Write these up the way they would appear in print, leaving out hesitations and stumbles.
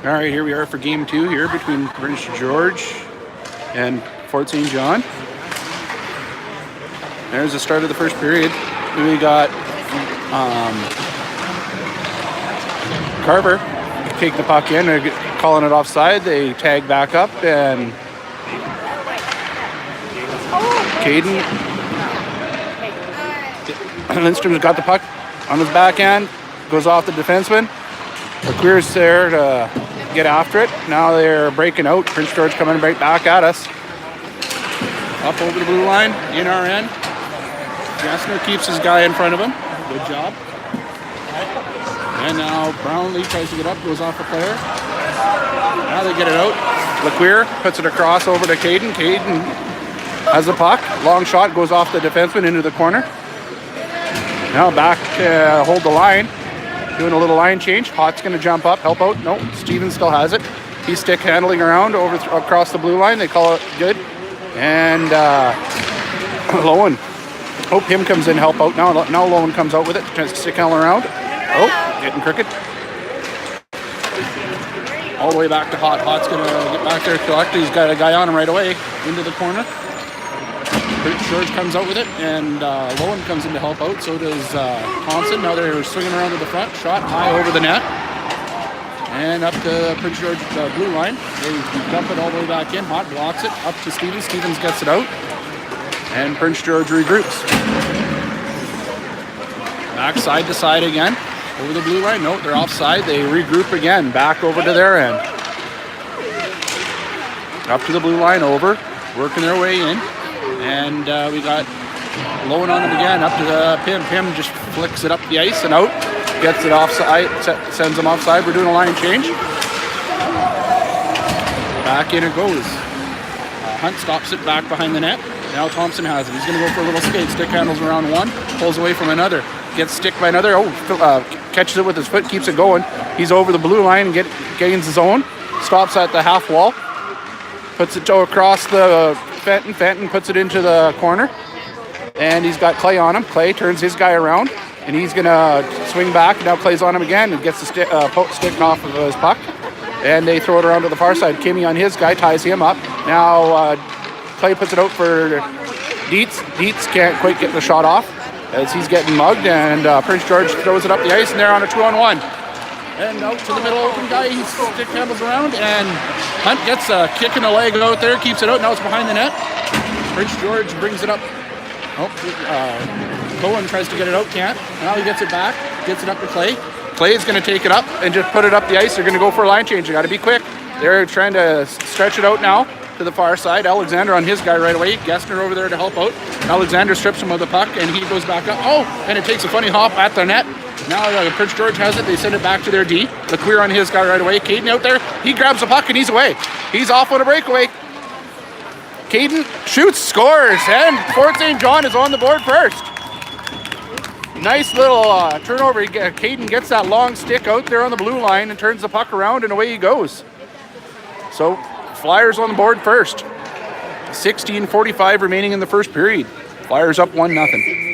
All right, here we are for game 2 here between Prince George and Fort St. John. There's the start of the first period. We got Carver take the puck in, they're calling it offside. They tag back up, and Caden Lindstrom's got the puck on his backhand, goes off the defenseman. McQueer's there to get after it. Now they're breaking out. Prince George coming right back at us. Up over the blue line, in our end. Gassner keeps his guy in front of him. Good job. And now Brownlee tries to get up, goes off a player. Now they get it out. LeQueer puts it across over to Caden. Caden has the puck. Long shot goes off the defenseman into the corner. Now back to hold the line. Doing a little line change. Hott's going to jump up, help out. No, Stevens still has it. He's stick handling around across the blue line. They call it good. And Lowen. Hope him comes in, help out. Now Lowen comes out with it. Tries to stick handling around. Oh, getting crooked. All the way back to Hott. Hott's going to get back there, collect. He's got a guy on him right away into the corner. George comes out with it, and Lowen comes in to help out. So does Thompson. Now they're swinging around to the front. Shot high over the net. And up to Prince George blue line. They dump it all the way back in. Hott blocks it. Up to Stevens. Stevens gets it out. And Prince George regroups. Back side to side again. Over the blue line. No, they're offside. They regroup again. Back over to their end. Up to the blue line. Over. Working their way in. And we got Lowen on him again, up to the Pim. Pim just flicks it up the ice and out. Gets it offside, sends him offside. We're doing a line change. Back in it goes. Hunt stops it back behind the net. Now Thompson has it. He's going to go for a little skate. Stick handles around one, pulls away from another. Gets stick by another. Catches it with his foot, keeps it going. He's over the blue line and gains his own. Stops at the half wall. Puts it across the Fenton. Fenton puts it into the corner. And he's got Clay on him. Clay turns his guy around. And he's going to swing back. Now Clay's on him again and gets the stick off of his puck. And they throw it around to the far side. Kimmy on his guy, ties him up. Now Clay puts it out for Dietz. Dietz can't quite get the shot off as he's getting mugged. And Prince George throws it up the ice, and they're on a 2-on-1. And out to the middle open guy, he stick handles around, and Hunt gets a kick in the leg out there, keeps it out. Now it's behind the net. Prince George brings it up. Cohen tries to get it out, can't. Now he gets it back, gets it up to Clay. Clay's going to take it up and just put it up the ice. They're going to go for a line change. They got to be quick. They're trying to stretch it out now to the far side. Alexander on his guy right away. Gessner over there to help out. Alexander strips him of the puck, and he goes back up. Oh, and it takes a funny hop at the net. Now Prince George has it. They send it back to their D. LeQueer on his guy right away. Caden out there. He grabs the puck and he's away. He's off on a breakaway. Caden shoots, scores, and Fort St. John is on the board first. Nice little turnover. Caden gets that long stick out there on the blue line and turns the puck around, and away he goes. So Flyers on the board first. 16:45 remaining in the first period. Flyers up 1-0.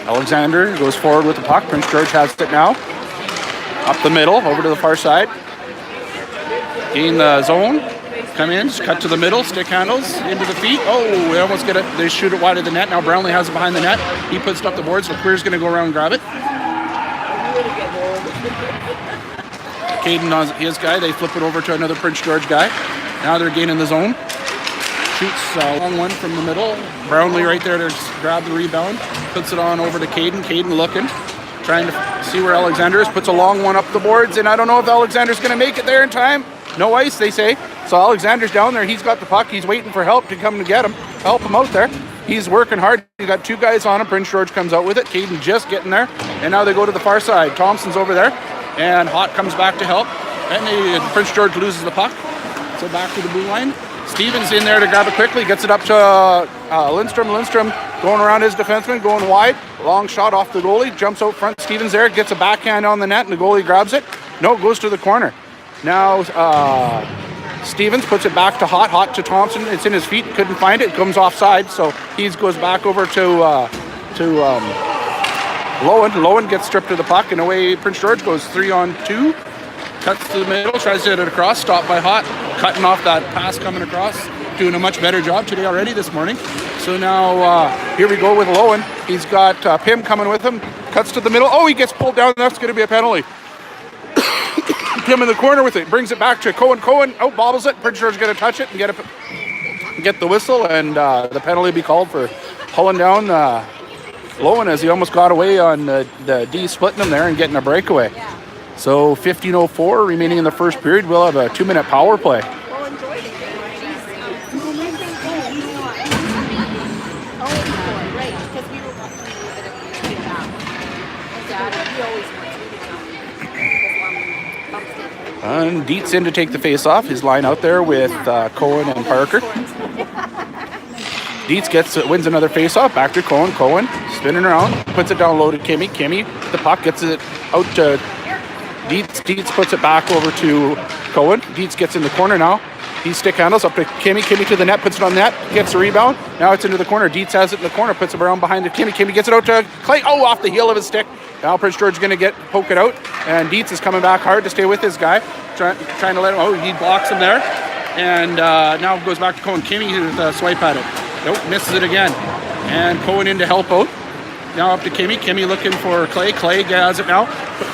Alexander goes forward with the puck. Prince George has it now. Up the middle, over to the far side. Gain the zone. Come in, just cut to the middle, stick handles, into the feet. Oh, they almost get it. They shoot it wide of the net. Now Brownlee has it behind the net. He puts it up the boards. LeQueer's going to go around and grab it. Caden on his guy. They flip it over to another Prince George guy. Now they're gaining the zone. shoots a long one from the middle. Brownlee right there to grab the rebound. Puts it on over to Caden. Caden looking, trying to see where Alexander is. Puts a long one up the boards, and I don't know if Alexander's going to make it there in time. No ice, they say. So Alexander's down there. He's got the puck. He's waiting for help to come to get him. Help him out there. He's working hard. He's got 2 guys on him. Prince George comes out with it. Caden just getting there. And now they go to the far side. Thompson's over there. And Hott comes back to help. And Prince George loses the puck. So back to the blue line. Stevens in there to grab it quickly. Gets it up to Lindstrom. Lindstrom going around his defenseman. Going wide. Long shot off the goalie. Jumps out front. Stevens there. Gets a backhand on the net. And the goalie grabs it. No, it goes to the corner. Now Stevens puts it back to Hott. Hott to Thompson. It's in his feet. Couldn't find it. Comes offside. So he goes back over to Lowen. Lowen gets stripped of the puck. And away Prince George goes 3-on-2. Cuts to the middle. Tries to get it across. Stopped by Hott. Cutting off that pass coming across. Doing a much better job today already this morning. So now here we go with Lowen. He's got Pim coming with him. Cuts to the middle. Oh, he gets pulled down. That's going to be a penalty. Him in the corner with it, brings it back to Cohen. Cohen out bobbles it. Prince George going to touch it and get the whistle, and the penalty be called for pulling down Lowen as he almost got away on the D splitting him there and getting a breakaway. So 15:04 remaining in the first period. We'll have a 2-minute power play. And Dietz in to take the face-off. His line out there with Cohen and Parker. Dietz wins another face-off. Back to Cohen. Cohen spinning around. Puts it down low to Kimmy. Kimmy, the puck, gets it out to Dietz. Dietz puts it back over to Cohen. Dietz gets in the corner now. He stick handles up to Kimmy. Kimmy to the net. Puts it on the net. Gets the rebound. Now it's into the corner. Dietz has it in the corner. Puts it around behind to Kimmy. Kimmy gets it out to Clay. Oh, off the heel of his stick. Now Prince George is going to poke it out. And Dietz is coming back hard to stay with his guy. Trying to let him. Oh, he blocks him there. And now goes back to Cohen. Kimmy with a swipe at it. Nope, misses it again. And Cohen in to help out. Now up to Kimmy. Kimmy looking for Clay. Clay has it now.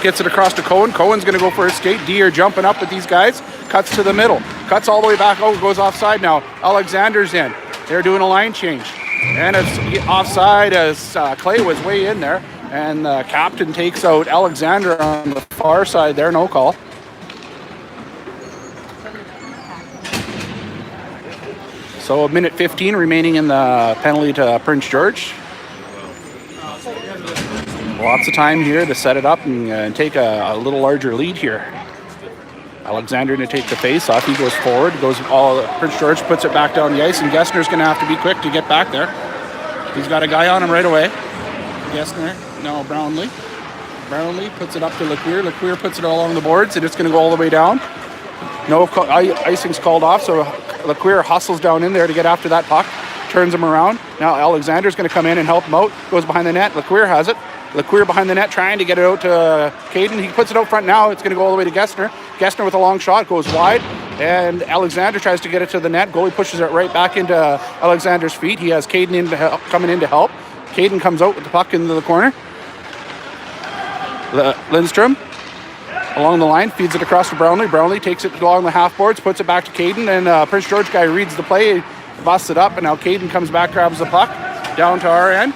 Gets it across to Cohen. Cohen's going to go for his skate. D are jumping up with these guys. Cuts to the middle. Cuts all the way back. Oh, goes offside now. Alexander's in. They're doing a line change. And it's offside as Clay was way in there. And the captain takes out Alexander on the far side there. No call. So 1:15 remaining in the penalty to Prince George. Lots of time here to set it up and take a little larger lead here. Alexander to take the face off. He goes forward. Prince George puts it back down the ice, and Gessner's going to have to be quick to get back there. He's got a guy on him right away. Gessner. No, Brownlee. Brownlee puts it up to Lequeur. Lequeur puts it all along the boards, and it's going to go all the way down. No icing's called off, so Lequeur hustles down in there to get after that puck. Turns him around. Now Alexander's going to come in and help him out. Goes behind the net. Lequeur has it. Lequeur behind the net trying to get it out to Caden. He puts it out front now. It's going to go all the way to Gessner. Gessner with a long shot goes wide. And Alexander tries to get it to the net. Goalie pushes it right back into Alexander's feet. He has Caden coming in to help. Caden comes out with the puck into the corner. Lindstrom along the line, feeds it across to Brownlee. Brownlee takes it along the half boards, puts it back to Caden, and Prince George guy reads the play, busts it up, and now Caden comes back, grabs the puck down to our end,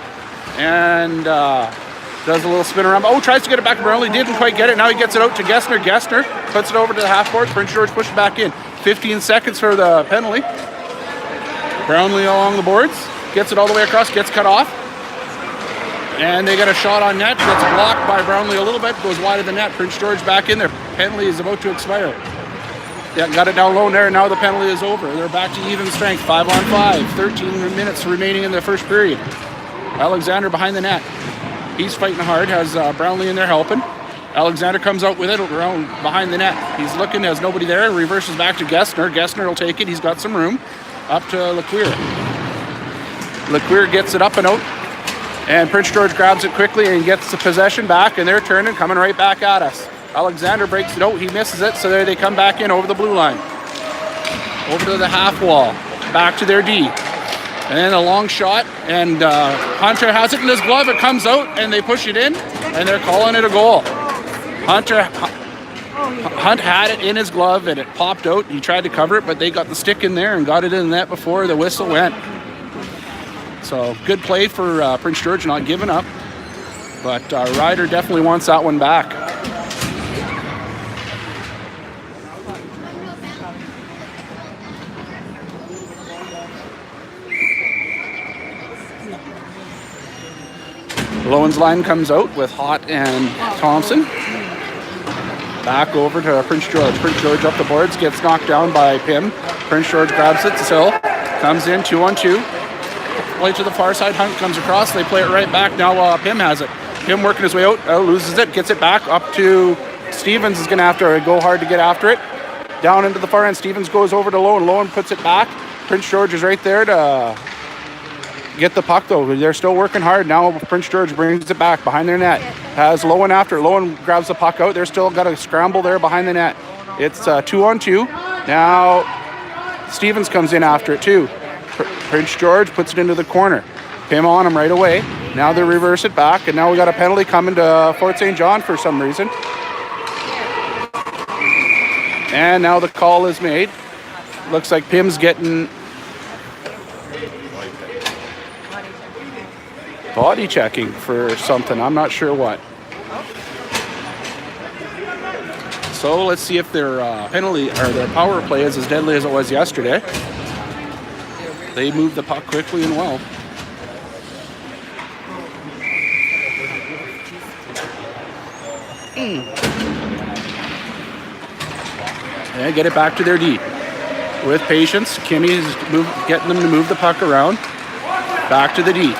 and does a little spin around. Oh, tries to get it back to Brownlee, didn't quite get it. Now he gets it out to Gessner. Gessner puts it over to the half boards. Prince George pushes back in. 15 seconds for the penalty. Brownlee along the boards, gets it all the way across, gets cut off. And they got a shot on net. Gets blocked by Brownlee a little bit. Goes wide of the net. Prince George back in there. Penalty is about to expire. Yeah, got it down low there. Now the penalty is over. They're back to even strength. 5-on-5. 13 minutes remaining in the first period. Alexander behind the net. He's fighting hard. Has Brownlee in there helping. Alexander comes out with it around behind the net. He's looking. Has nobody there. Reverses back to Gessner. Gessner will take it. He's got some room. Up to Lequeur. Lequeur gets it up and out. And Prince George grabs it quickly and gets the possession back, and they're turning, coming right back at us. Alexander breaks it out, he misses it, so there they come back in over the blue line. Over to the half wall, back to their D. And then a long shot, and Hunter has it in his glove, it comes out, and they push it in, and they're calling it a goal. Hunter Hunt had it in his glove and it popped out. He tried to cover it, but they got the stick in there and got it in the net before the whistle went. So good play for Prince George, not giving up. But Ryder definitely wants that one back. Lowen's line comes out with Hott and Thompson. Back over to Prince George. Prince George up the boards, gets knocked down by Pim. Prince George grabs it still. Comes in 2-on-2. Play to the far side. Hunt comes across. They play it right back. Now Pim has it. Pim working his way out. Loses it. Gets it back up to Stevens. Is going to have to go hard to get after it. Down into the far end. Stevens goes over to Lowen. Lowen puts it back. Prince George is right there to get the puck, though. They're still working hard. Now Prince George brings it back behind their net. Has Lowen after. Lowen grabs the puck out. They're still got a scramble there behind the net. It's 2-on-2. Now Stevens comes in after it, too. Prince George puts it into the corner. Pim on him right away. Now they reverse it back, and now we got a penalty coming to Fort St. John for some reason. And now the call is made. Looks like Pim's getting body checking for something. I'm not sure what. So let's see if their penalty or their power play is as deadly as it was yesterday. They moved the puck quickly and well. And get it back to their D. With patience, Kimmy's getting them to move the puck around. Back to the D.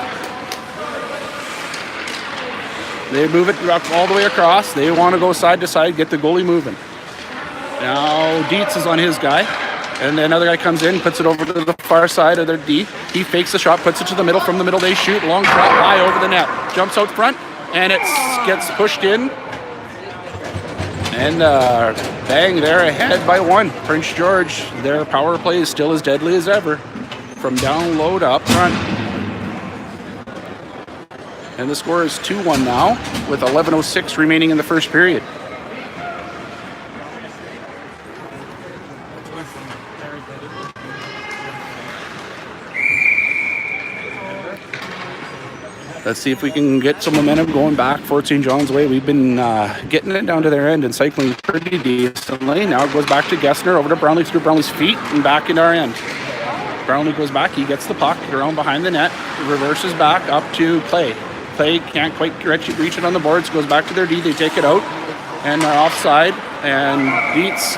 They move it all the way across. They want to go side to side, get the goalie moving. Now Dietz is on his guy. And then another guy comes in, puts it over to the far side of their D. He fakes the shot, puts it to the middle. From the middle, they shoot. Long shot, high over the net. Jumps out front, and it gets pushed in. And bang, they're ahead by one. Prince George, their power play is still as deadly as ever. From down low to up front. And the score is 2-1 now, with 11:06 remaining in the first period. Let's see if we can get some momentum going back Fort St. John's way. We've been getting it down to their end and cycling pretty decently. Now it goes back to Gessner, over to Brownlee, through Brownlee's feet, and back into our end. Brownlee goes back. He gets the puck around behind the net, reverses back up to Clay. Clay can't quite reach it on the boards, goes back to their D. They take it out, and they're offside, and Dietz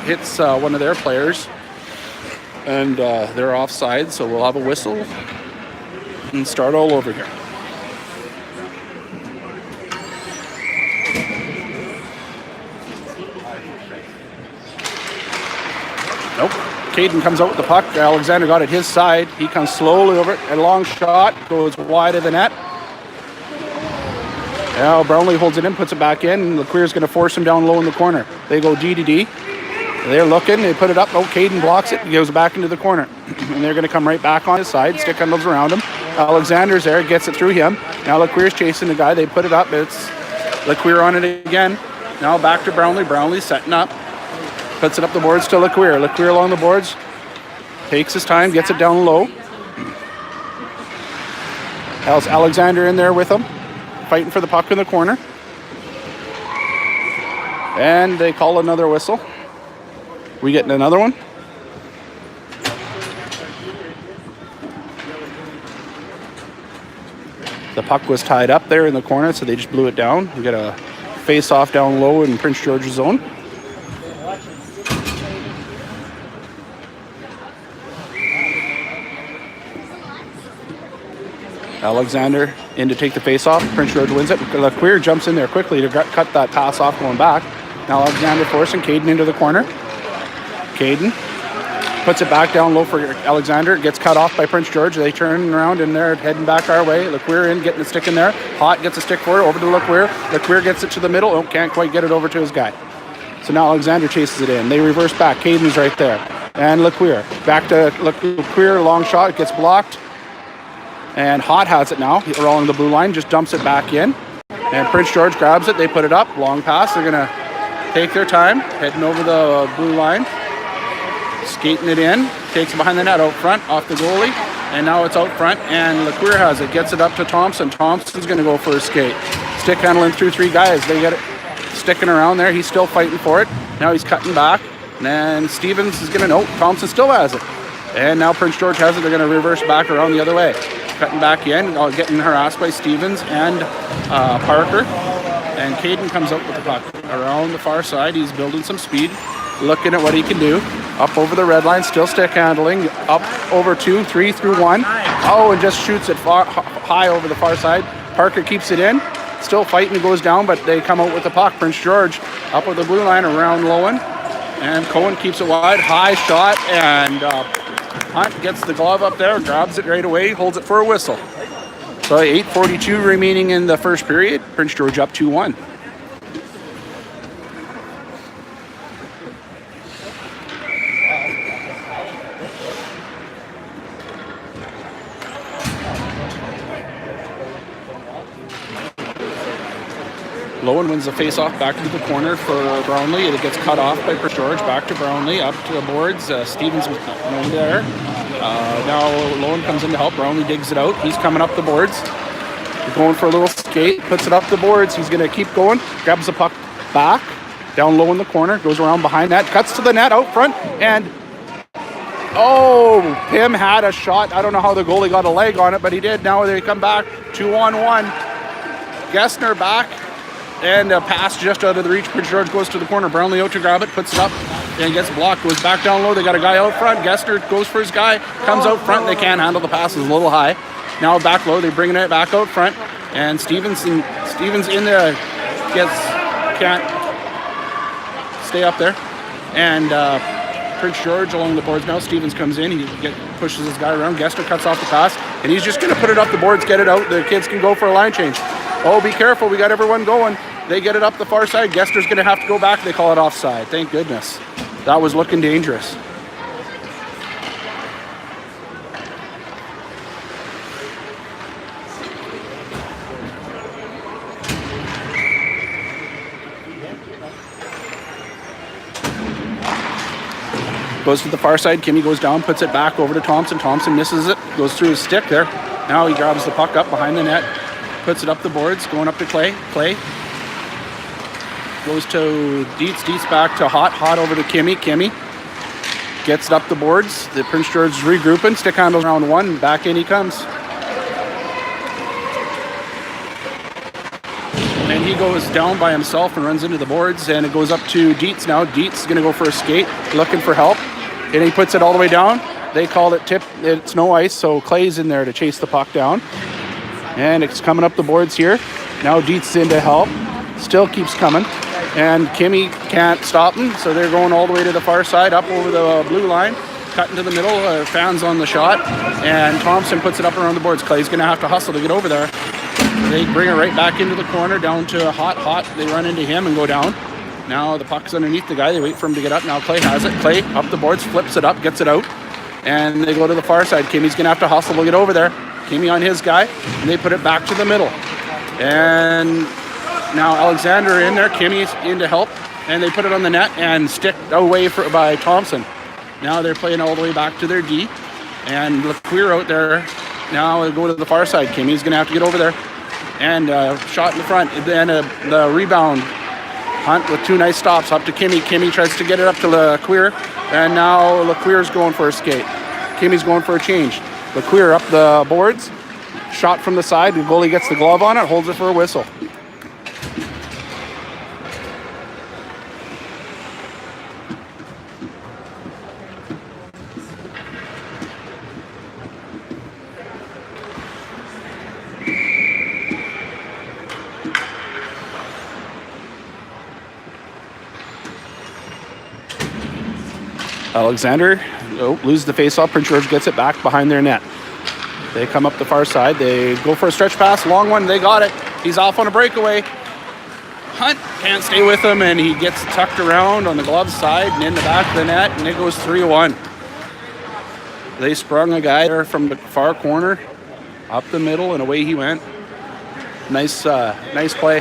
hits one of their players, and they're offside, so we'll have a whistle and start all over here. Nope. Caden comes out with the puck. Alexander got it his side. He comes slowly over it. A long shot. Goes wide of the net. Now Brownlee holds it in, puts it back in. LeCuir's going to force him down low in the corner. They go D to D. They're looking. They put it up. Oh, Caden blocks it. He goes back into the corner. And they're going to come right back on his side. Stick handles around him. Alexander's there. Gets it through him. Now LeCuir's chasing the guy. They put it up. It's LeCuir on it again. Now back to Brownlee. Brownlee setting up. Puts it up the boards to LeCuir. LeCuir along the boards. Takes his time. Gets it down low. Has Alexander in there with him. Fighting for the puck in the corner. And they call another whistle. We getting another one? The puck was tied up there in the corner, so they just blew it down. We got a face-off down low in Prince George's zone. Alexander in to take the face-off. Prince George wins it. LeCuir jumps in there quickly to cut that pass off going back. Now Alexander forcing Caden into the corner. Caden puts it back down low for Alexander. Gets cut off by Prince George. They turn around and they're heading back our way. LeCuir in, getting the stick in there. Hott gets a stick for it, over to LeCuir. LeCuir gets it to the middle. Oh, can't quite get it over to his guy. So now Alexander chases it in. They reverse back. Caden's right there. And LeCuir. Back to LeCuir. Long shot. It gets blocked. And Hott has it now. They're all on the blue line. Just dumps it back in. And Prince George grabs it. They put it up. Long pass. They're going to take their time, heading over the blue line, skating it in, takes it behind the net out front, off the goalie, and now it's out front, and LeCuir has it, gets it up to Thompson. Thompson's going to go for a skate. Stick handling through 3 guys. They get it sticking around there. He's still fighting for it. Now he's cutting back, and then Stevens is going to, no, Thompson still has it. And now Prince George has it. They're going to reverse back around the other way. Cutting back in, getting harassed by Stevens and Parker. And Caden comes out with the puck around the far side. He's building some speed, looking at what he can do. Up over the red line, still stick handling. Up over 2, 3 through 1. Oh, and just shoots it high over the far side. Parker keeps it in. Still fighting, goes down, but they come out with the puck. Prince George up with the blue line around Lowen. And Cohen keeps it wide. High shot, and Hunt gets the glove up there, grabs it right away, holds it for a whistle. So 8:42 remaining in the first period. Prince George up 2-1. Lowen wins the face-off back to the corner for Brownlee. It gets cut off by Prince George. Back to Brownlee, up to the boards. Stevens was no there. Now Lowen comes in to help. Brownlee digs it out. He's coming up the boards. He's going for a little skate. Puts it up the boards. He's going to keep going. Grabs the puck back. Down low in the corner. Goes around behind that. Cuts to the net out front. And oh, Pim had a shot. I don't know how the goalie got a leg on it, but he did. Now they come back. 2-on-1. Gessner back. And a pass just out of the reach. Prince George goes to the corner. Brownlee out to grab it, puts it up, and gets blocked. Goes back down low. They got a guy out front. Gessner goes for his guy. Comes out front. They can't handle the pass. It's a little high. Now back low. They're bringing it back out front. And Stevens in there can't stay up there. And Prince George along the boards now. Stevens comes in. He pushes his guy around. Gessner cuts off the pass. And he's just going to put it up the boards, get it out. The kids can go for a line change. Oh, be careful. We got everyone going. They get it up the far side. Gessner's going to have to go back. They call it offside. Thank goodness. That was looking dangerous. Goes to the far side. Kimmy goes down, puts it back over to Thompson. Thompson misses it. Goes through his stick there. Now he grabs the puck up behind the net. Puts it up the boards, going up to Clay. Clay goes to Dietz. Dietz back to Hot over to Kimmy. Kimmy gets it up the boards. The Prince George is regrouping. Stick handles around 1. Back in he comes. And he goes down by himself and runs into the boards. And it goes up to Dietz now. Dietz is going to go for a skate, looking for help. And he puts it all the way down. They called it tip. It's no ice, so Clay's in there to chase the puck down. And it's coming up the boards here. Now Dietz in to help. Still keeps coming. And Kimmy can't stop him, so they're going all the way to the far side, up over the blue line. Cutting to the middle, fans on the shot. And Thompson puts it up around the boards. Clay's going to have to hustle to get over there. They bring it right back into the corner, down to Hot. They run into him and go down. Now the puck's underneath the guy. They wait for him to get up. Now Clay has it. Clay up the boards, flips it up, gets it out. And they go to the far side. Kimmy's going to have to hustle to get over there. Kimmy on his guy, and they put it back to the middle. And now Alexander in there, Kimmy's in to help, and they put it on the net and stick away by Thompson. Now they're playing all the way back to their D, and LeCuir out there. Now they go to the far side. Kimmy's going to have to get over there. And shot in the front. Then the rebound. Hunt with 2 nice stops up to Kimmy. Kimmy tries to get it up to LeCuir, and now LeCuir's going for a skate. Kimmy's going for a change. LeCuir up the boards, shot from the side. The goalie gets the glove on it, holds it for a whistle. Alexander loses the face-off. Prince George gets it back behind their net. They come up the far side. They go for a stretch pass. Long one. They got it. He's off on a breakaway. Hunt can't stay with him, and he gets tucked around on the glove side and in the back of the net, and it goes 3-1. They sprung a guy there from the far corner up the middle, and away he went. Nice play.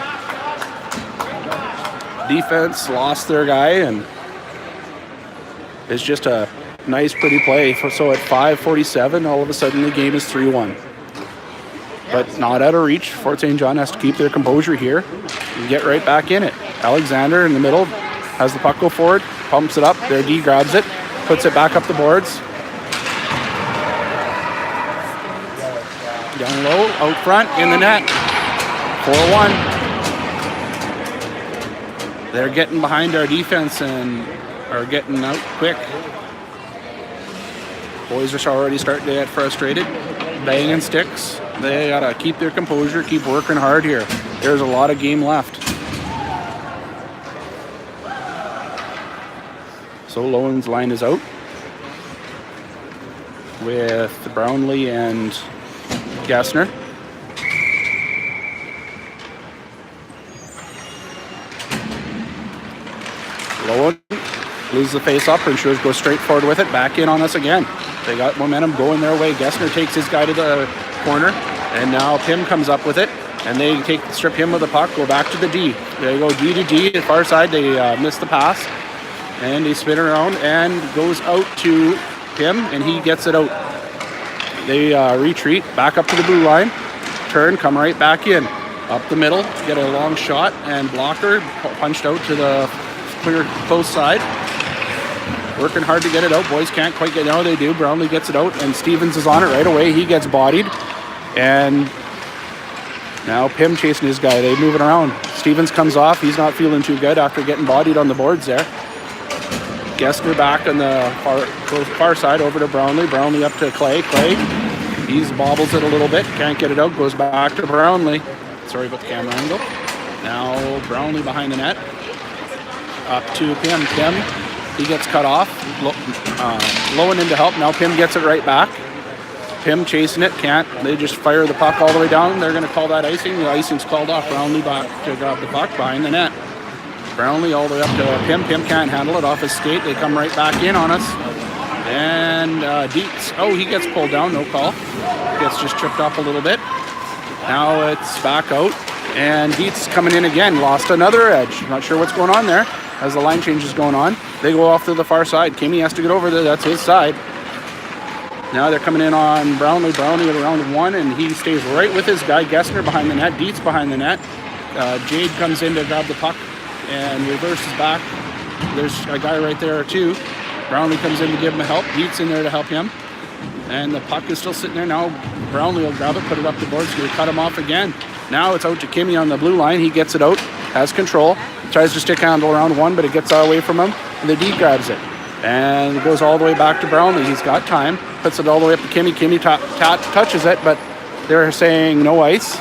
defense lost their guy, and it's just a nice, pretty play. So at 5:47, all of a sudden the game is 3-1. But not out of reach. Fort St. John has to keep their composure here and get right back in it. Alexander in the middle has the puck go forward, pumps it up. Their D grabs it, puts it back up the boards. Down low, out front, in the net. 4-1. They're getting behind our defense and are getting out quick. Boys are already starting to get frustrated, banging sticks. They gotta keep their composure, keep working hard here. There's a lot of game left. So Lowen's line is out with Brownlee and Gassner. Lowen loses the face up, and Shores goes straight forward with it. Back in on us again. They got momentum going their way. Gessner takes his guy to the corner, and now Pim comes up with it, and they strip him of the puck, go back to the D. They go D to D, at far side. They miss the pass, and they spin around and goes out to Pim, and he gets it out. They retreat back up to the blue line, turn, come right back in, up the middle, get a long shot, and blocker punched out to the clear close side. Working hard to get it out. Boys can't quite get it out. They do. Brownlee gets it out, and Stevens is on it right away. He gets bodied, and now Pim chasing his guy. They move it around. Stevens comes off. He's not feeling too good after getting bodied on the boards there. Gessner back on the far side over to Brownlee. Brownlee up to Clay. Clay, he bobbles it a little bit. Can't get it out. Goes back to Brownlee. Sorry about the camera angle. Now Brownlee behind the net. Up to Pim. Pim, he gets cut off. Lowen in to help. Now Pim gets it right back. Pim chasing it. Can't. They just fire the puck all the way down. They're going to call that icing. The icing's called off. Brownlee back to grab the puck behind the net. Brownlee all the way up to Pim. Pim can't handle it off his skate. They come right back in on us. And Dietz. Oh, he gets pulled down. No call. Gets just tripped up a little bit. Now it's back out. And Dietz coming in again. Lost another edge. Not sure what's going on there as the line change is going on. They go off to the far side. Kimmy has to get over there. That's his side. Now they're coming in on Brownlee. Brownlee at around one, and he stays right with his guy. Gessner behind the net. Dietz behind the net. Jade comes in to grab the puck and reverses back. There's a guy right there too. Brownlee comes in to give him a help. Dietz in there to help him. And the puck is still sitting there. Now Brownlee will grab it, put it up the boards. He's going to cut him off again. Now it's out to Kimmy on the blue line. He gets it out, has control. Tries to stick handle around one, but it gets away from him. And the D grabs it. And it goes all the way back to Brownlee. He's got time. Puts it all the way up to Kimmy. Kimmy touches it, but they're saying no ice.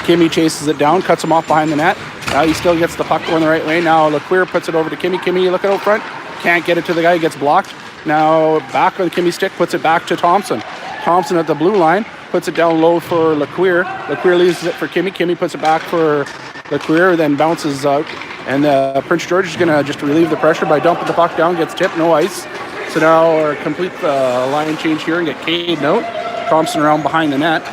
Kimmy chases it down, cuts him off behind the net. Now he still gets the puck going the right way. Now LeQuire puts it over to Kimmy. Kimmy, you look at out front. Can't get it to the guy. He gets blocked. Now back on Kimmy's stick, puts it back to Thompson. Thompson at the blue line, puts it down low for LeQuire. LeQuire leaves it for Kimmy. Kimmy puts it back for LeQuire, then bounces out. And Prince George is going to just relieve the pressure by dumping the puck down, gets tipped, no ice. So now we'll complete the line change here and get Caden out. Thompson around behind the net.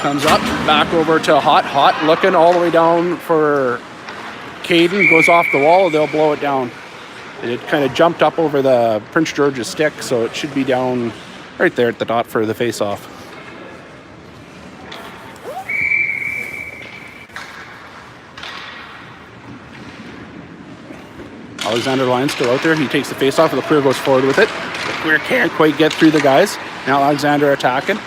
Comes up, back over to Hot, looking all the way down for Caden. Goes off the wall, they'll blow it down. It kind of jumped up over the Prince George's stick, so it should be down right there at the dot for the face-off. Alexander Lyon's still out there. He takes the face-off, and LeQuire goes forward with it. LeQuire can't quite get through the guys. Now Alexander attacking.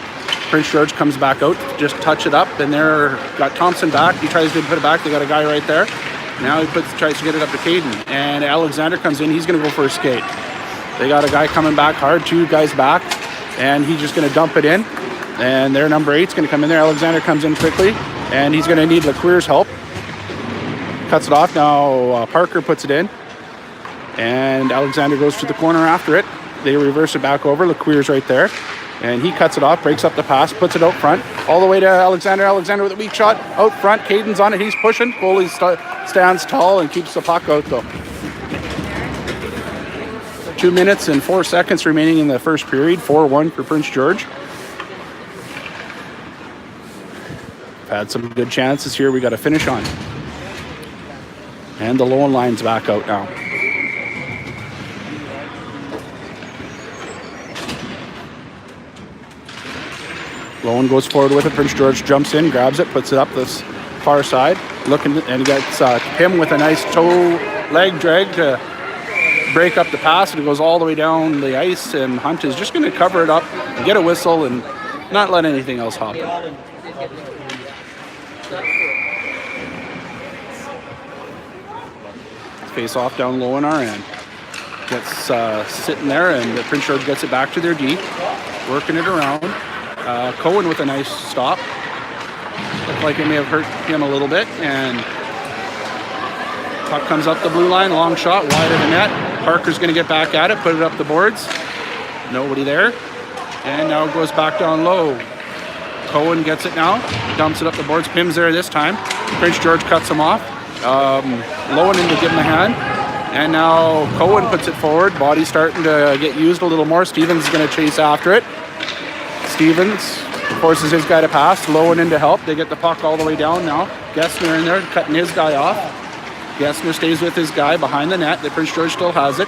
Prince George comes back out, just touch it up, and they're got Thompson back. He tries to put it back. They got a guy right there. Now he tries to get it up to Caden, and Alexander comes in. He's going to go for a skate. They got a guy coming back hard, two guys back, and he's just going to dump it in. And their number 8's going to come in there. Alexander comes in quickly, and he's going to need LeQuire's help. Cuts it off. Now Parker puts it in, and Alexander goes to the corner after it. They reverse it back over. LeQuire's right there. And he cuts it off, breaks up the pass, puts it out front, all the way to Alexander. Alexander with a weak shot out front. Caden's on it. He's pushing. Goalie stands tall and keeps the puck out, though. 2 minutes and 4 seconds remaining in the first period. 4-1 for Prince George. Had some good chances here we got to finish on. And the Lowen line's back out now. Lowen goes forward with it. Prince George jumps in, grabs it, puts it up this far side. Looking, and he gets him with a nice toe leg drag to break up the pass. And it goes all the way down the ice. And Hunt is just going to cover it up, get a whistle, and not let anything else happen. Face off down low on our end. Gets sitting there, and Prince George gets it back to their D, working it around. Cohen with a nice stop. Looked like it may have hurt him a little bit, and puck comes up the blue line, long shot, wide of the net. Parker's going to get back at it, put it up the boards. Nobody there. And now it goes back down low. Cohen gets it now, dumps it up the boards. Pim's there this time. Prince George cuts him off. Lowen in to give him a hand. And now Cohen puts it forward. Body starting to get used a little more. Stevens is going to chase after it. Stevens forces his guy to pass. Lowen in to help. They get the puck all the way down now. Gessner in there cutting his guy off. Gessner stays with his guy behind the net. The Prince George still has it.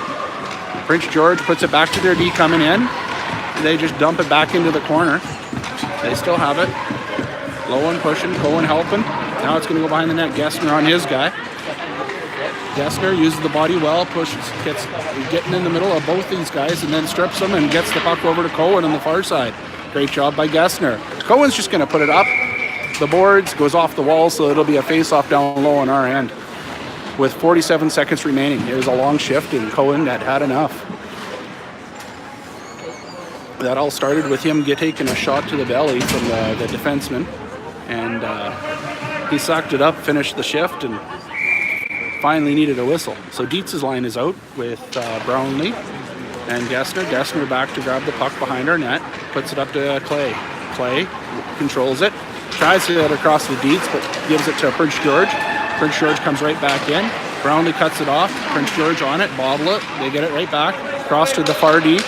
Prince George puts it back to their D coming in. They just dump it back into the corner. They still have it. Lowen pushing, Cohen helping. Now it's going to go behind the net. Gessner on his guy. Gessner uses the body well, pushes, gets getting in the middle of both these guys, and then strips them and gets the puck over to Cohen on the far side. Great job by Gessner. Cohen's just going to put it up the boards, goes off the wall, so it'll be a face-off down low on our end. With 47 seconds remaining, it was a long shift, and Cohen had enough. That all started with him taking a shot to the belly from the defenseman, and he sucked it up, finished the shift, and finally needed a whistle. So Dietz's line is out with Brownlee and Gessner. Gessner back to grab the puck behind our net, puts it up to Clay. Clay controls it, tries to get it across the Dietz, but gives it to Prince George. Prince George comes right back in. Brownlee cuts it off. Prince George on it, bobble it. They get it right back, cross to the far D.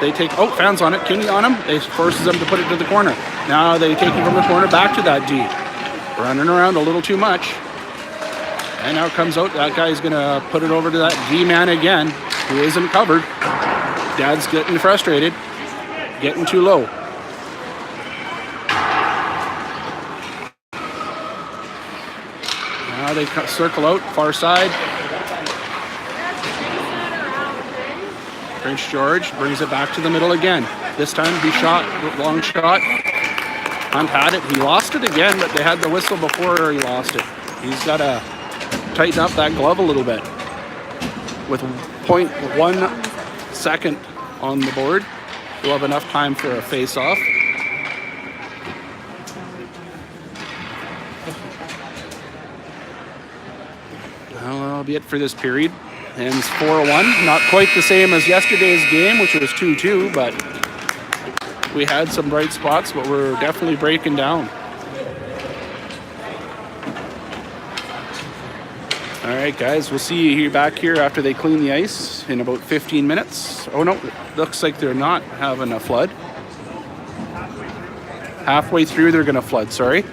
They take, fans on it, Kinney on him. They forces them to put it to the corner. Now they take it from the corner back to that D. Running around a little too much. And now it comes out, that guy's gonna put it over to that D-man again, who isn't covered. Dad's getting frustrated, getting too low. Now they circle out, far side. Prince George brings it back to the middle again. This time he shot, long shot. Hunt had it, he lost it again, but they had the whistle before he lost it. He's got to tighten up that glove a little bit. With 0.1 second on the board, we'll have enough time for a face-off. Well, that'll be it for this period. Ends 4-1. Not quite the same as yesterday's game, which was 2-2, but we had some bright spots, but we're definitely breaking down. All right, guys, we'll see you back here after they clean the ice in about 15 minutes. Oh, no, looks like they're not having a flood. Halfway through, they're going to flood, sorry.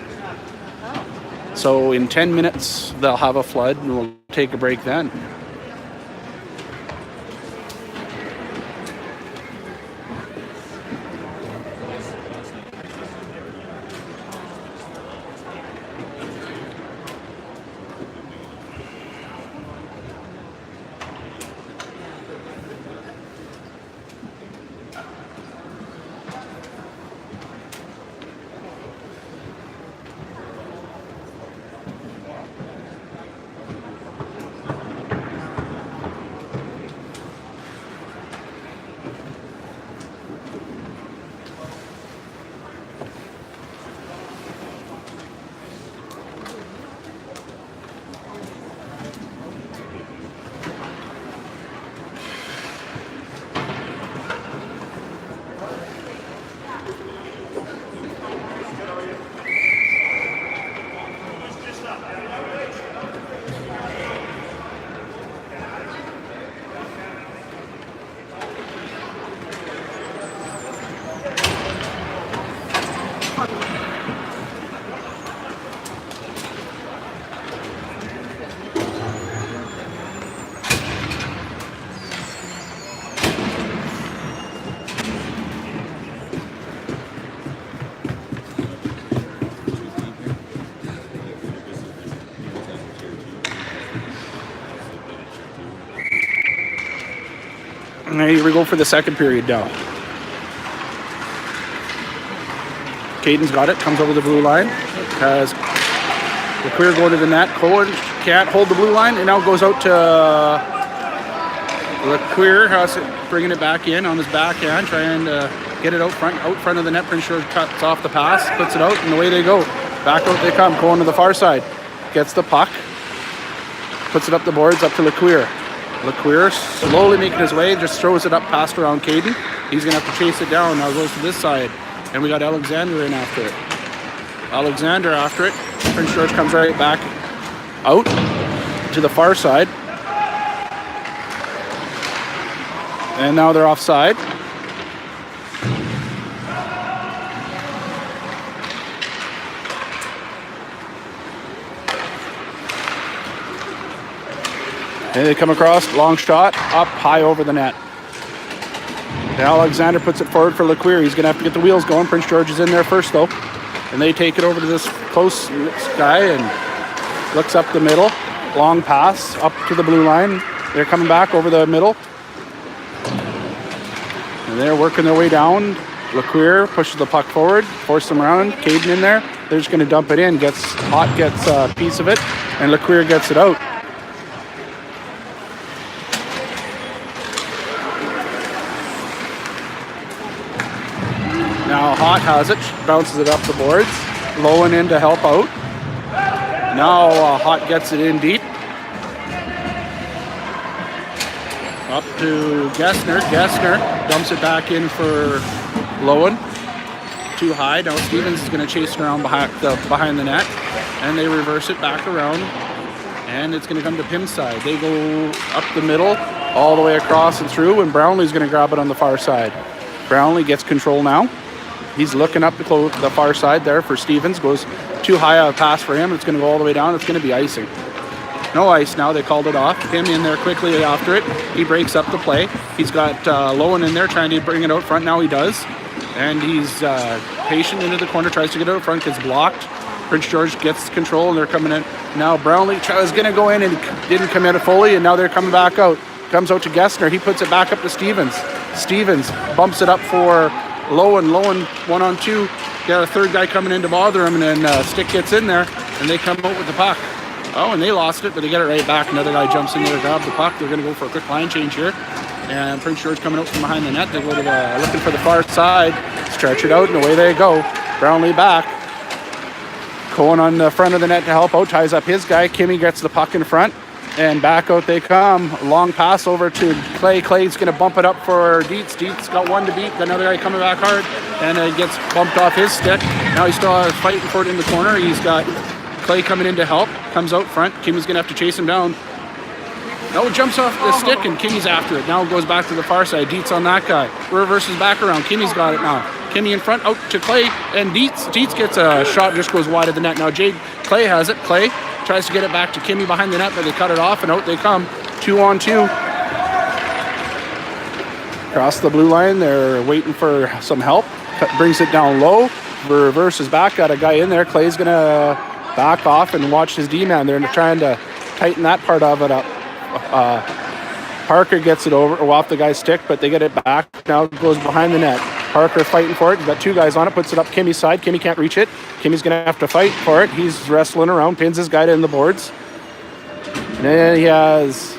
So in 10 minutes, they'll have a flood, and we'll take a break then. And here we go for the second period now. Caden's got it, comes over the blue line. Has LeClaire go to the net. Cohen can't hold the blue line, and now goes out to LeClaire. Has it, bringing it back in on his backhand, trying to get it out front of the net. Pretty sure cuts off the pass, puts it out, and away they go. Back out they come. Cohen to the far side, gets the puck, puts it up the boards, up to LeClaire. LeClaire slowly making his way, just throws it up past around Caden. He's going to have to chase it down. Now goes to this side. And we got Alexander in after it. Alexander after it. Prince George comes right back out to the far side. And now they're offside. And they come across, long shot, up high over the net. Alexander puts it forward for LeClaire. He's going to have to get the wheels going. Prince George is in there first, though. And they take it over to this close guy and looks up the middle. Long pass up to the blue line. They're coming back over the middle. And they're working their way down. LeClaire pushes the puck forward, forces them around. Caden in there. They're just going to dump it in. Hot gets a piece of it, and LeClaire gets it out. Now Hot has it, bounces it up the boards. Lowen in to help out. Now Hot gets it in deep. Up to Gessner. Gessner dumps it back in for Lowen. Too high. Now Stevens is going to chase it around behind the net. And they reverse it back around. And it's going to come to Pim's side. They go up the middle, all the way across and through. And Brownlee's going to grab it on the far side. Brownlee gets control now. He's looking up the far side there for Stevens. Goes too high a pass for him. It's going to go all the way down. It's going to be icing. No ice now. They called it off. Him in there quickly after it. He breaks up the play. He's got Lowen in there trying to bring it out front. Now he does. And he's patient into the corner. Tries to get out front. Gets blocked. Prince George gets control and they're coming in. Now Brownlee was going to go in and didn't come in fully. And now they're coming back out. Comes out to Gessner. He puts it back up to Stevens. Stevens bumps it up for Lowen 1-on-2. Got a third guy coming in to bother him, and then Stick gets in there, and they come out with the puck. Oh, and they lost it, but they get it right back. Another guy jumps in there to grab the puck. They're going to go for a quick line change here. And Prince George coming out from behind the net. They go to looking for the far side, stretch it out, and away they go. Brownlee back. Cohen on the front of the net to help out, ties up his guy. Kimmy gets the puck in front. And back out they come. Long pass over to Clay. Clay's going to bump it up for Dietz. Dietz got one to beat. Got another guy coming back hard. And it gets bumped off his stick. Now he's still fighting for it in the corner. He's got Clay coming in to help. Comes out front. Kimmy's going to have to chase him down. No, jumps off the stick and Kimmy's after it. Now it goes back to the far side. Dietz on that guy. Reverses back around. Kimmy's got it now. Kimmy in front, out to Clay. And Dietz gets a shot, just goes wide of the net. Now Clay has it. Clay tries to get it back to Kimmy behind the net, but they cut it off, and out they come. 2-on-2. Across the blue line, they're waiting for some help. Brings it down low. Reverses back, got a guy in there. Clay's going to back off and watch his D-man. They're trying to tighten that part of it up. Parker gets it over, off the guy's stick, but they get it back. Now it goes behind the net. Parker fighting for it. He's got two guys on it, puts it up Kimmy's side. Kimmy can't reach it. Kimmy's going to have to fight for it. He's wrestling around, pins his guy in the boards. And then he has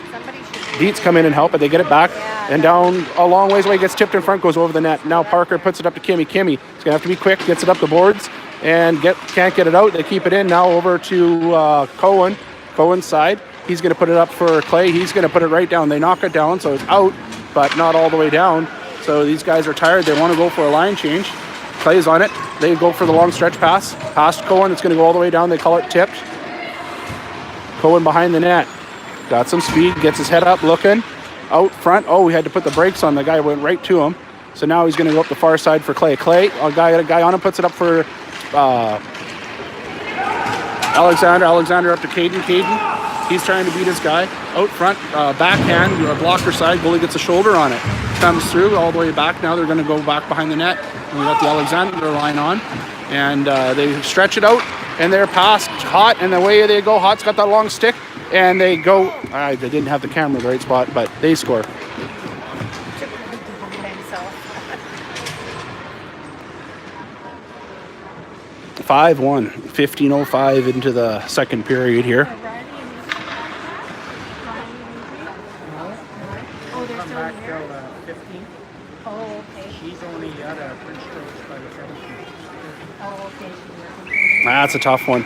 Dietz come in and help, but they get it back. And down a long ways away, gets tipped in front, goes over the net. Now Parker puts it up to Kimmy. Kimmy is going to have to be quick, gets it up the boards, and can't get it out. They keep it in. Now over to Cohen. Cohen's side. He's going to put it up for Clay. He's going to put it right down. They knock it down, so it's out, but not all the way down. So these guys are tired. They want to go for a line change. Clay's on it. They go for the long stretch pass. Past Cohen. It's going to go all the way down. They call it tipped. Cohen behind the net. Got some speed. Gets his head up looking. Out front. Oh, we had to put the brakes on. The guy went right to him. So now he's going to go up the far side for Clay. Clay, a guy on him, puts it up for Alexander. Alexander up to Caden. Caden. He's trying to beat his guy. Out front, backhand, blocker side. Goalie gets a shoulder on it. Comes through all the way back. Now they're going to go back behind the net. And we got the Alexander line on. And they stretch it out. And they're past Hot. And away they go. Hot's got that long stick. And they go. They didn't have the camera in the right spot, but they score. 5-1. 15:05 into the second period here. That's a tough one.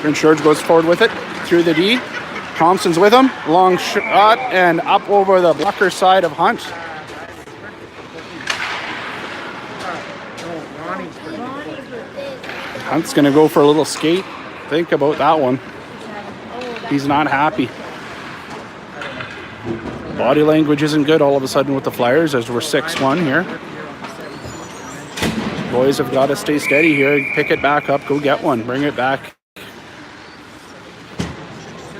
Prince George goes forward with it through the D. Thompson's with him. Long shot and up over the blocker side of Hunt. Hunt's going to go for a little skate. Think about that one. He's not happy. Body language isn't good all of a sudden with the Flyers as we're 6-1 here. Boys have got to stay steady here. Pick it back up. Go get one. Bring it back.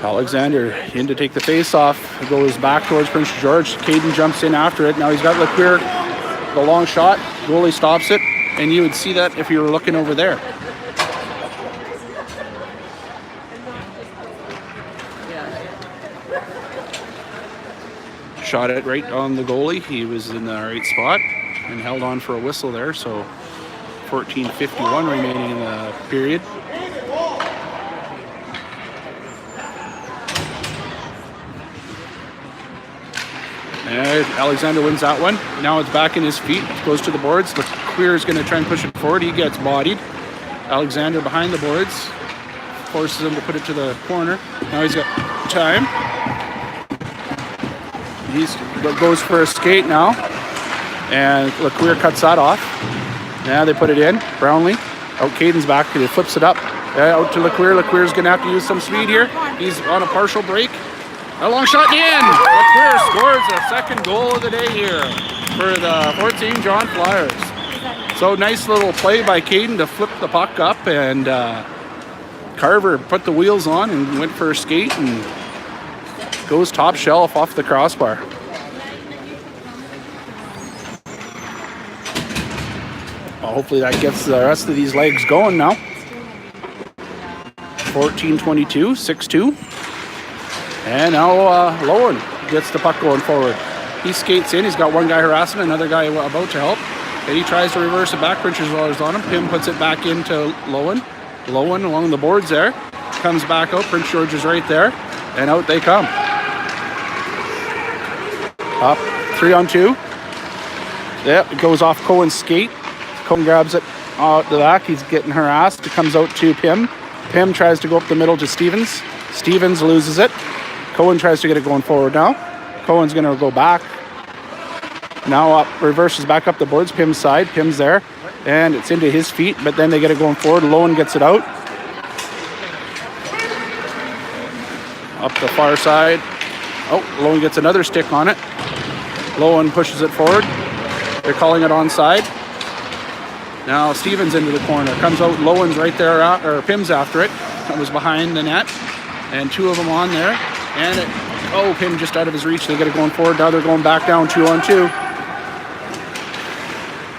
Alexander in to take the face off. Goes back towards Prince George. Caden jumps in after it. Now he's got Leclerc. The long shot. Goalie stops it. And you would see that if you were looking over there. Shot it right on the goalie. He was in the right spot and held on for a whistle there. So 14:51 remaining in the period. And Alexander wins that one. Now it's back in his feet. Goes to the boards. The Queer is going to try and push it forward. He gets bodied. Alexander behind the boards. Forces him to put it to the corner. Now he's got time. He goes for a skate now. And Leclerc cuts that off. Now they put it in. Brownlee. Out Caden's back. He flips it up. Out to Leclerc. Leclerc's going to have to use some speed here. He's on a partial break. A long shot in. Leclerc scores a second goal of the day here for the Fort St. John Flyers. So nice little play by Caden to flip the puck up, and Carver put the wheels on and went for a skate and goes top shelf off the crossbar. Well, hopefully that gets the rest of these legs going now. 14:22, 6-2. And now Lowen gets the puck going forward. He skates in. He's got one guy harassing, another guy about to help. And he tries to reverse it back. Prince George on him. Pim puts it back into Lowen. Lowen along the boards there. Comes back out. Prince George is right there. And out they come. Up 3-on-2. Yep, it goes off Cohen's skate. Cohen grabs it out the back. He's getting harassed. It comes out to Pim. Pim tries to go up the middle to Stevens. Stevens loses it. Cohen tries to get it going forward now. Cohen's going to go back. Now up, reverses back up the boards. Pim's side. Pim's there. And it's into his feet, but then they get it going forward. Lowen gets it out. Up the far side. Oh, Lowen gets another stick on it. Lowen pushes it forward. They're calling it onside. Now Stevens into the corner. Comes out. Lowen's right there, or Pim's after it. That was behind the net. And two of them on there. And Pim just out of his reach. They get it going forward. Now they're going back down 2-on-2.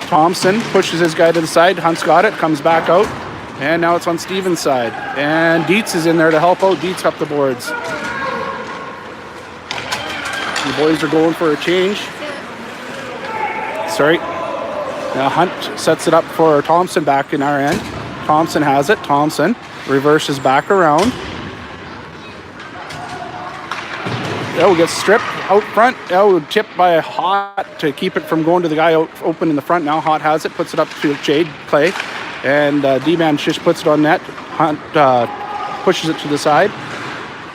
Thompson pushes his guy to the side. Hunt's got it. Comes back out. And now it's on Stevens' side. And Dietz is in there to help out. Dietz up the boards. The boys are going for a change. Sorry. Now Hunt sets it up for Thompson back in our end. Thompson has it. Thompson reverses back around. Oh, gets stripped out front. Oh, tipped by Hot to keep it from going to the guy out open in the front. Now Hot has it, puts it up to Jade Clay. And D-Man just puts it on net. Hunt pushes it to the side.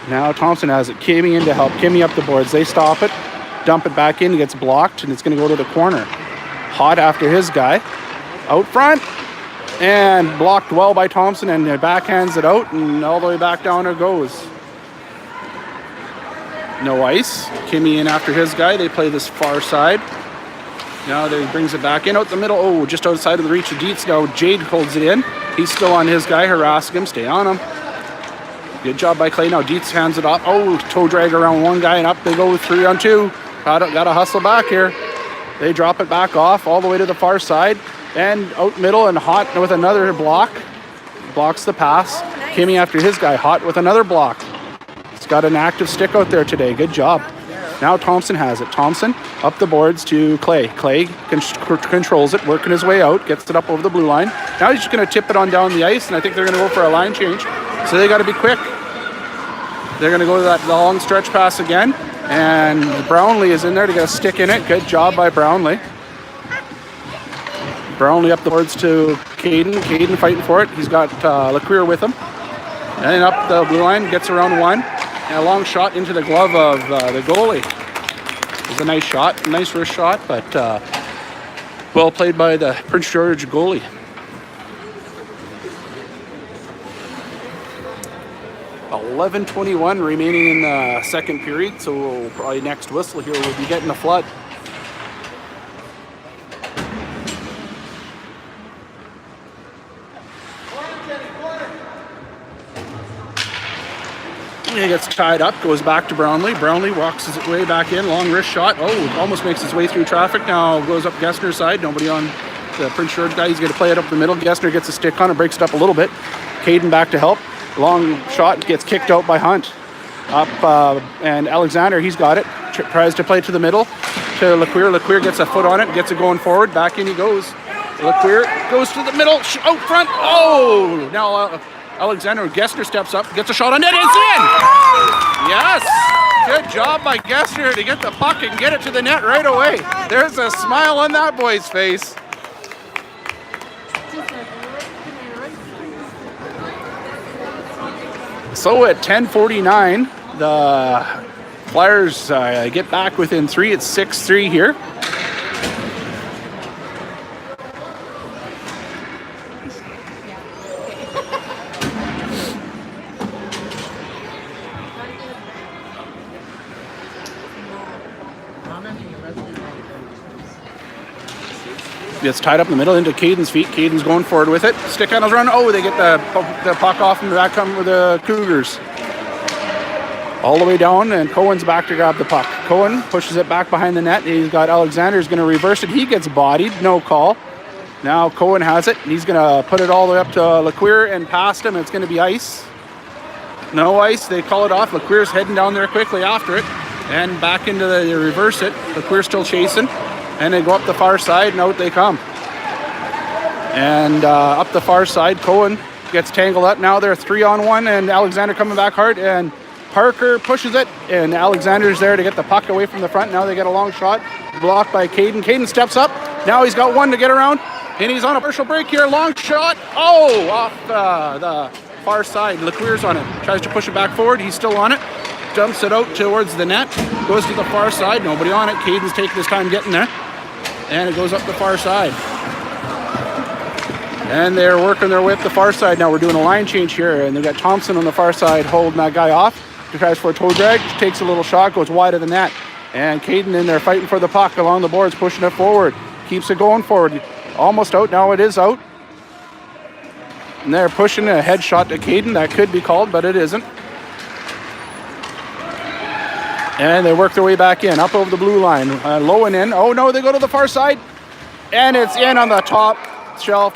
Now Thompson has it. Kimmy in to help. Kimmy up the boards. They stop it. Dump it back in. It gets blocked, and it's going to go to the corner. Hot after his guy. Out front. And blocked well by Thompson, and backhands it out, and all the way back down it goes. No ice. Kimmy in after his guy. They play this far side. Now they brings it back in out the middle. Oh, just outside of the reach of Dietz. Now Jade holds it in. He's still on his guy, harassing him. Stay on him. Good job by Clay. Now Dietz hands it off. Oh, toe drag around one guy, and up they go with 3-on-2. Got to hustle back here. They drop it back off all the way to the far side. And out middle, and Hot with another block. Blocks the pass. Nice. Kimmy after his guy. Hot with another block. He's got an active stick out there today. Good job. Now Thompson has it. Thompson up the boards to Clay. Clay controls it, working his way out, gets it up over the blue line. Now he's just going to tip it on down the ice, and I think they're going to go for a line change. So they got to be quick. They're going to go to that long stretch pass again, and Brownlee is in there to get a stick in it. Good job by Brownlee. Brownlee up the boards to Caden. Caden fighting for it. He's got LeCuir with him. And up the blue line, gets around one. And a long shot into the glove of the goalie. It was a nice shot, nice wrist shot, but well played by the Prince George goalie. $11:21 remaining in the second period, so probably next whistle here we'll be getting a flood. He gets tied up, goes back to Brownlee. Brownlee walks his way back in, long wrist shot. Oh, almost makes his way through traffic. Now goes up Gessner's side. Nobody on the Prince George guy. He's going to play it up the middle. Gessner gets a stick on it, breaks it up a little bit. Caden back to help. Long shot gets kicked out by Hunt. Up and Alexander, he's got it. Tries to play to the middle to LeCuir. LeCuir gets a foot on it, gets it going forward. Back in he goes. LeCuir goes to the middle, out front. Oh, now Alexander Gessner steps up, gets a shot on net. It's in! Yes! Good job by Gessner to get the puck and get it to the net right away. There's a smile on that boy's face. So at 10:49, the Flyers get back within 3. It's 6-3 here. Gets tied up in the middle into Caden's feet. Caden's going forward with it. Stick handles run. Oh, they get the puck off and back come with the Cougars. All the way down, and Cohen's back to grab the puck. Cohen pushes it back behind the net. He's got Alexander's going to reverse it. He gets bodied. No call. Now Cohen has it, and he's going to put it all the way up to LeCuir and past him. It's going to be ice. No ice. They call it off. LeCuir's heading down there quickly after it. And back into they reverse it. LeCuir's still chasing. And they go up the far side, and out they come. And up the far side, Cohen gets tangled up. Now they're 3-on-1, and Alexander coming back hard, and Parker pushes it, and Alexander's there to get the puck away from the front. Now they get a long shot, blocked by Caden. Caden steps up. Now he's got one to get around, and he's on a partial break here. Long shot. Oh, off the far side. LeCuir's on it. Tries to push it back forward. He's still on it. Dumps it out towards the net. Goes to the far side. Nobody on it. Caden's taking his time getting there. And it goes up the far side. And they're working their way up the far side. Now we're doing a line change here. And they've got Thompson on the far side holding that guy off. He tries for a toe drag. Takes a little shot. Goes wide of the net. And Caden in there fighting for the puck along the boards. Pushing it forward. Keeps it going forward. Almost out. Now it is out. And they're pushing a head shot to Caden. That could be called, but it isn't. And they work their way back in, up over the blue line, low and in. Oh no, they go to the far side, and it's in on the top shelf.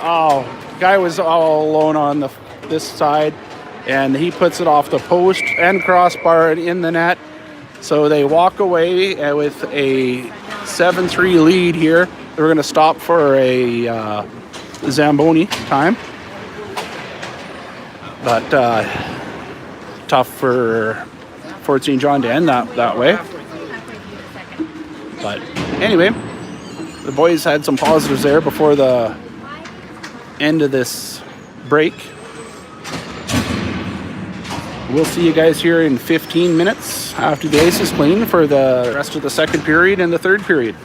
Oh, guy was all alone on this side, and he puts it off the post and crossbar and in the net. So they walk away with a 7-3 lead here. They're going to stop for a Zamboni time, but tough for Fort St. John to end that way. But anyway, the boys had some positives there before the end of this break. We'll see you guys here in 15 minutes after the ice is clean for the rest of the second period and the third period.